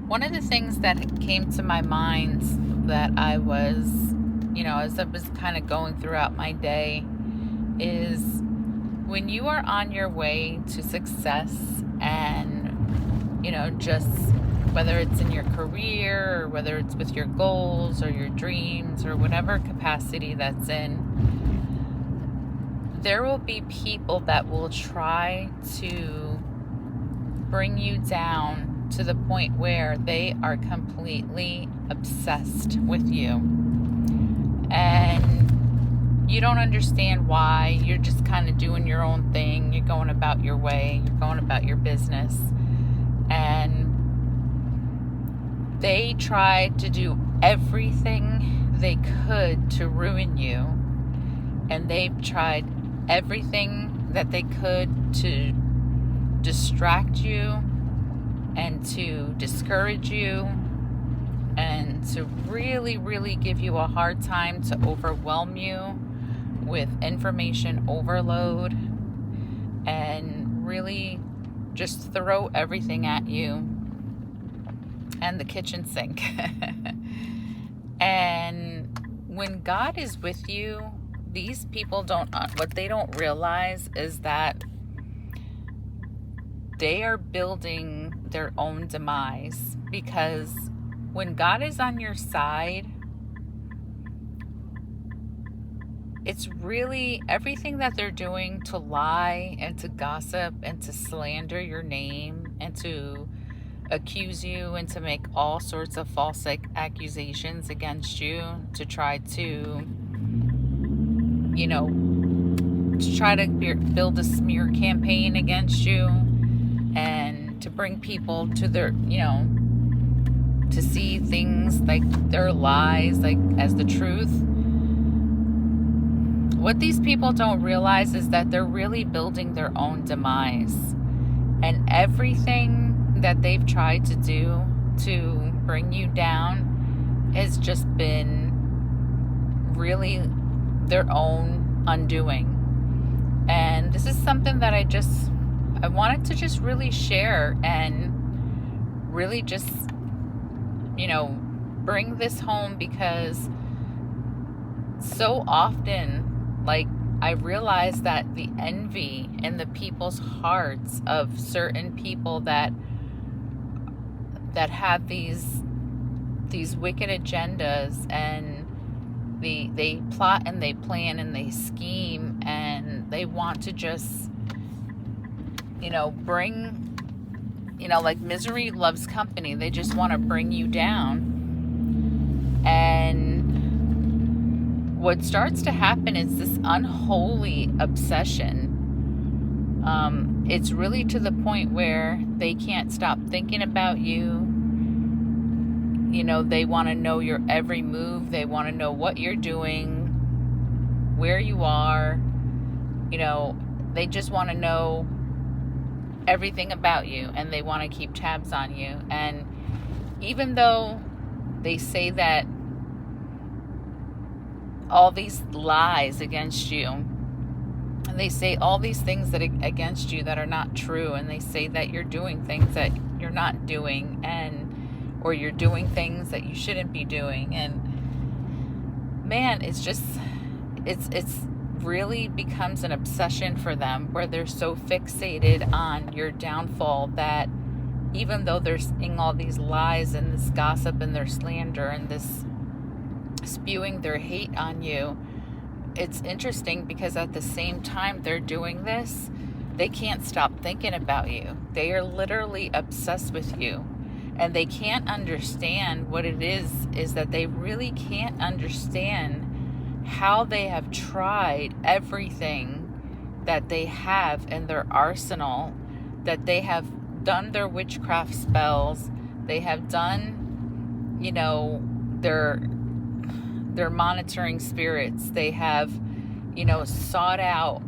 One of the things that came to my mind that I was, as I was kind of going throughout my day is when you are on your way to success and, just whether it's in your career or whether it's with your goals or your dreams or whatever capacity that's in, there will be people that will try to bring you down to the point where they are completely obsessed with you. And you don't understand why. You're just kind of doing your own thing. You're going about your way. You're going about your business. And they tried to do everything they could to ruin you. And they've tried everything that they could to distract you and to discourage you and to really give you a hard time, to overwhelm you with information overload and really just throw everything at you and the kitchen sink. And when God is with you, these people what they don't realize is that they are building their own demise, because when God is on your side, it's really everything that they're doing to lie and to gossip and to slander your name and to accuse you and to make all sorts of false accusations against you, to try to build a smear campaign against you and to bring people to their, to see things like their lies like as the truth. What these people don't realize is that they're really building their own demise, and everything that they've tried to do to bring you down has just been really their own undoing. And this is something that I wanted to just really share and really just, bring this home, because so often, I realize that the envy in the people's hearts of certain people that have these wicked agendas, and they plot and they plan and they scheme, and they want to just bring, like misery loves company. They just want to bring you down. And what starts to happen is this unholy obsession. It's really to the point where they can't stop thinking about you. They want to know your every move. They want to know what you're doing, where you are. They just want to know everything about you, and they want to keep tabs on you. And even though they say that all these lies against you, and they say all these things that against you that are not true, and they say that you're doing things that you're not doing, or you're doing things that you shouldn't be doing. And man, it's really becomes an obsession for them, where they're so fixated on your downfall that even though they're saying all these lies and this gossip and their slander and this spewing their hate on you, it's interesting because at the same time they're doing this, they can't stop thinking about you. They are literally obsessed with you, and they can't understand what it is that they really can't understand how they have tried everything that they have in their arsenal, that they have done their witchcraft spells, they have done, their monitoring spirits, they have, sought out,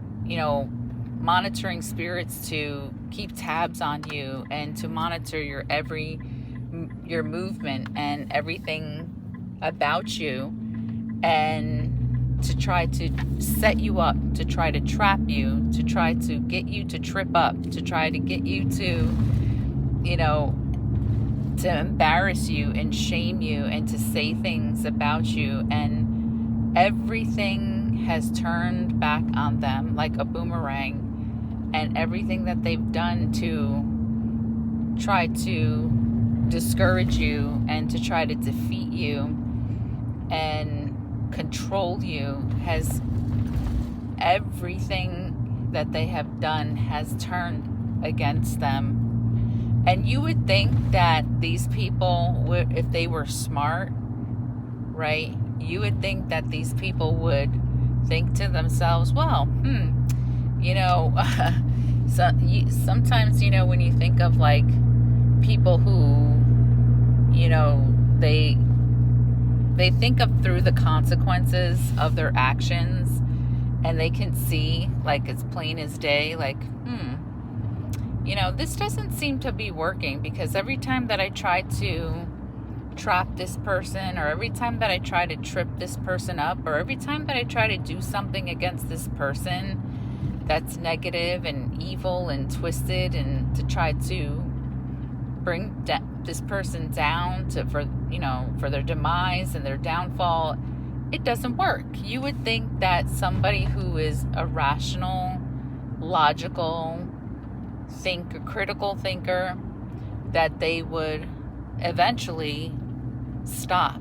monitoring spirits to keep tabs on you and to monitor your movement and everything about you, and to try to set you up, to try to trap you, to try to get you to trip up, to try to get you to, to embarrass you and shame you and to say things about you, and everything has turned back on them like a boomerang, and everything that they've done to try to discourage you and to try to defeat you and control you, has everything that they have done has turned against them. And you would think that these people would, if they were smart, right, you would think that these people would think to themselves, well, you know, sometimes, you know, when you think of like people who, you know, they think of through the consequences of their actions, and they can see like it's plain as day, like, you know, this doesn't seem to be working, because every time that I try to trap this person, or every time that I try to trip this person up, or every time that I try to do something against this person that's negative and evil and twisted, and to try to bring this person down to, for, you know, for their demise and their downfall, it doesn't work. You would think that somebody who is a rational, logical critical thinker, that they would eventually stop.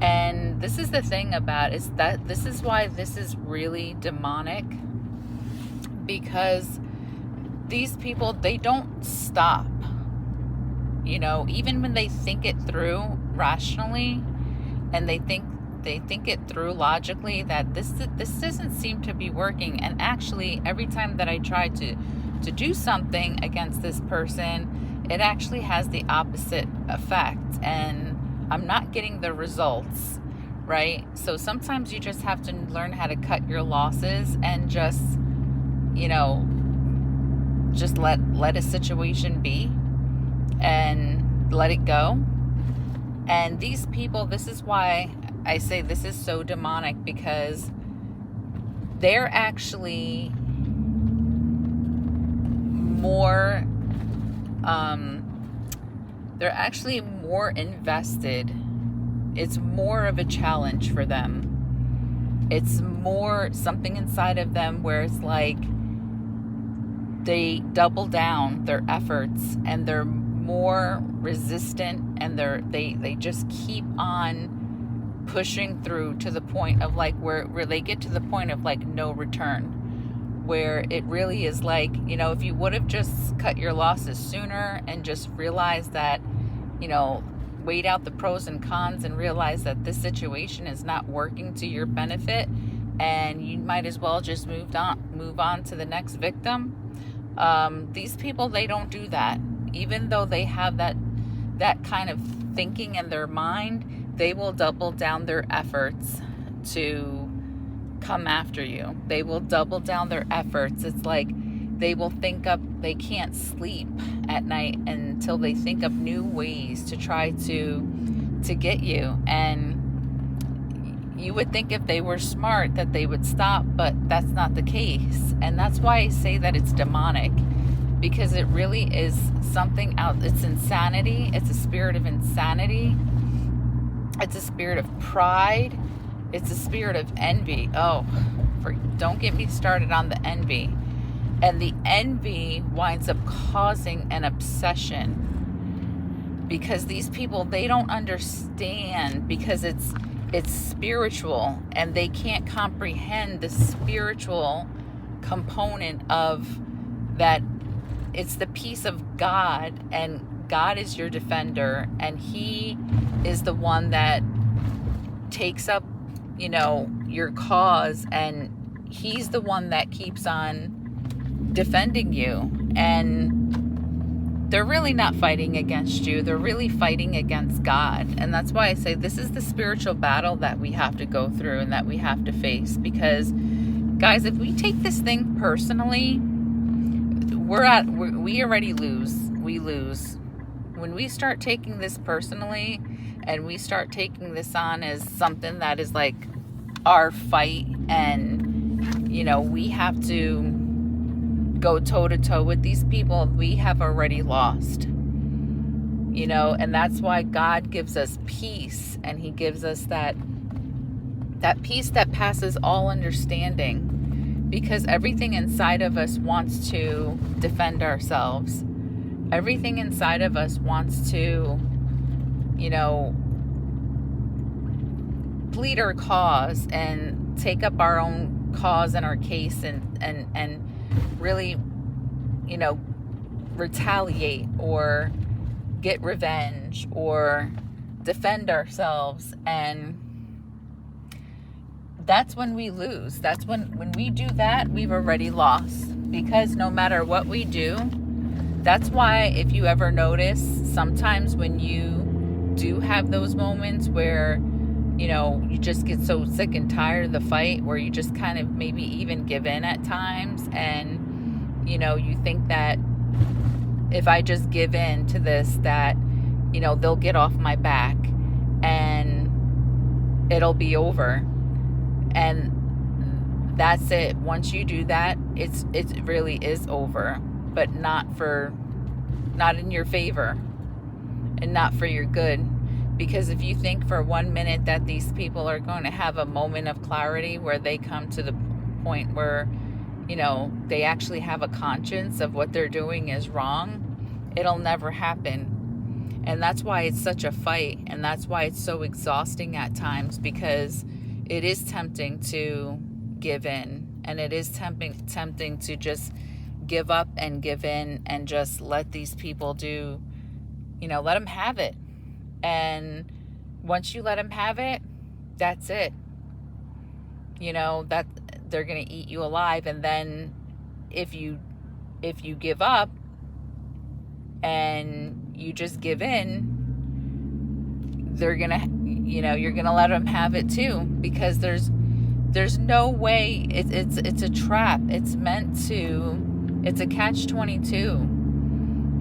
And this is the thing about it, is that this is why this is really demonic, because these people, they don't stop. You know, even when they think it through rationally, and they think it through logically, that this doesn't seem to be working. And actually, every time that I try to do something against this person, it actually has the opposite effect, and I'm not getting the results, right? So sometimes you just have to learn how to cut your losses and just, you know, just let a situation be and let it go. And these people, this is why I say this is so demonic, because they're actually more invested. It's more of a challenge for them. It's more something inside of them where it's like they double down their efforts, and they're more resistant, and they just keep on pushing through to the point of like where they get to the point of like no return, where it really is like, you know, if you would have just cut your losses sooner and just realized that, you know, weighed out the pros and cons and realized that this situation is not working to your benefit, and you might as well just move on to the next victim. These people, they don't do that. Even though they have that kind of thinking in their mind, they will double down their efforts to come after you. They will double down their efforts. It's like they will they can't sleep at night until they think of new ways to try to get you. And you would think if they were smart that they would stop, but that's not the case. And that's why I say that it's demonic, because it really is something out. It's insanity. It's a spirit of insanity. It's a spirit of pride. It's a spirit of envy. Don't get me started on the envy. And the envy winds up causing an obsession, because these people, they don't understand, because it's spiritual, and they can't comprehend the spiritual component of that. It's the peace of God, and God is your defender, and He is the one that takes up, you know, your cause, and He's the one that keeps on defending you. And they're really not fighting against you. They're really fighting against God. And that's why I say this is the spiritual battle that we have to go through and that we have to face. Because, guys, if we take this thing personally, we already lose. We lose. When we start taking this personally, and we start taking this on as something that is like our fight, and, you know, we have to go toe to toe with these people, we have already lost. And that's why God gives us peace, and he gives us that peace that passes all understanding, because everything inside of us wants to defend ourselves. Everything inside of us wants to, plead our cause and take up our own cause and our case, and really, retaliate or get revenge or defend ourselves. And that's when we lose. That's when we do that, we've already lost. Because no matter what we do, that's why, if you ever notice, sometimes when you do have those moments where you just get so sick and tired of the fight, where you just kind of maybe even give in at times, and you think that if I just give in to this, that they'll get off my back and it'll be over. And that's it. Once you do that, it really is over, but not in your favor, and not for your good. Because if you think for 1 minute that these people are going to have a moment of clarity where they come to the point where they actually have a conscience of what they're doing is wrong, it'll never happen. And that's why it's such a fight, and that's why it's so exhausting at times, because it is tempting to give in, and it is tempting to just give up and give in and just let these people do, let them have it. And once you let them have it, that's it. That they're going to eat you alive. And then if you give up and you just give in, they're going to, you're going to let them have it too, because there's no way. It's a trap. It's a catch-22.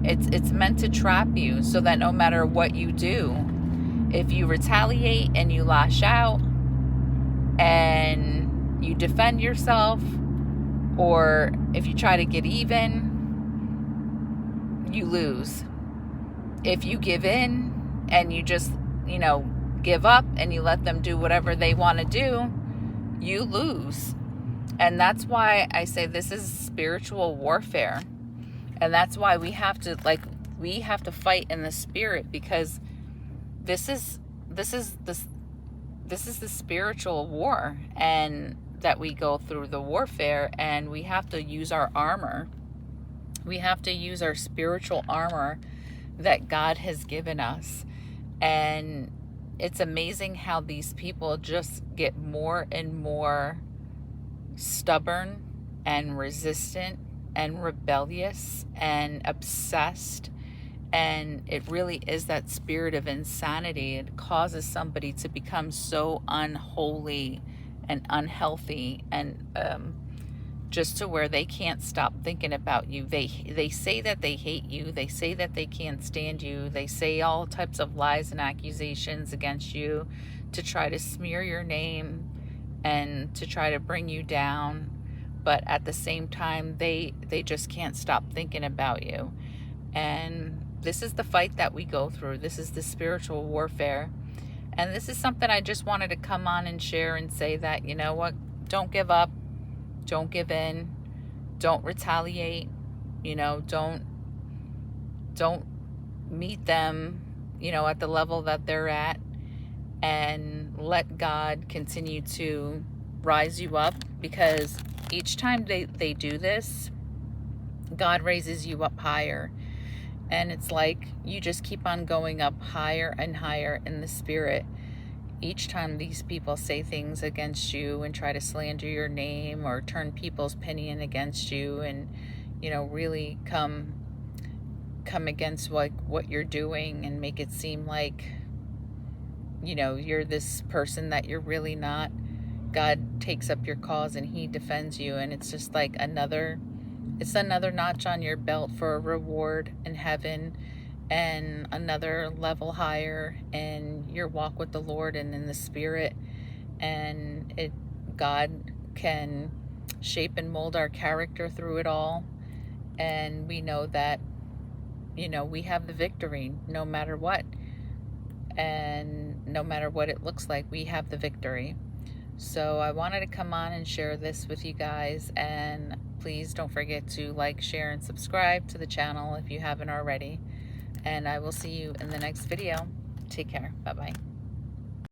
It's meant to trap you, so that no matter what you do, if you retaliate and you lash out and you defend yourself, or if you try to get even, you lose. If you give in and you just, give up and you let them do whatever they want to do, you lose. And that's why I say this is spiritual warfare. And that's why we have to fight in the spirit, because this is the spiritual war, and that we go through the warfare, and we have to use our armor. We have to use our spiritual armor that God has given us. And it's amazing how these people just get more and more stubborn and resistant and rebellious and obsessed. And it really is that spirit of insanity. It causes somebody to become so unholy and unhealthy, and just to where they can't stop thinking about you. They say that they hate you. They say that they can't stand you. They say all types of lies and accusations against you to try to smear your name and to try to bring you down. But at the same time, they just can't stop thinking about you. And this is the fight that we go through. This is the spiritual warfare. And this is something I just wanted to come on and share and say that, you know what, don't give up. Don't give in. Don't retaliate. Don't meet them, at the level that they're at. And let God continue to rise you up, because each time they do this, God raises you up higher. And it's like you just keep on going up higher and higher in the spirit. Each time these people say things against you and try to slander your name or turn people's opinion against you, and really come against what you're doing, and make it seem like you're this person that you're really not, God takes up your cause and he defends you. And it's just like another notch on your belt for a reward in heaven, and another level higher in your walk with the Lord and in the spirit. And God can shape and mold our character through it all. And we know that you know, we have the victory no matter what. And no matter what it looks like, we have the victory. So I wanted to come on and share this with you guys, and please don't forget to like, share, and subscribe to the channel if you haven't already. And I will see you in the next video. Take care. Bye-bye.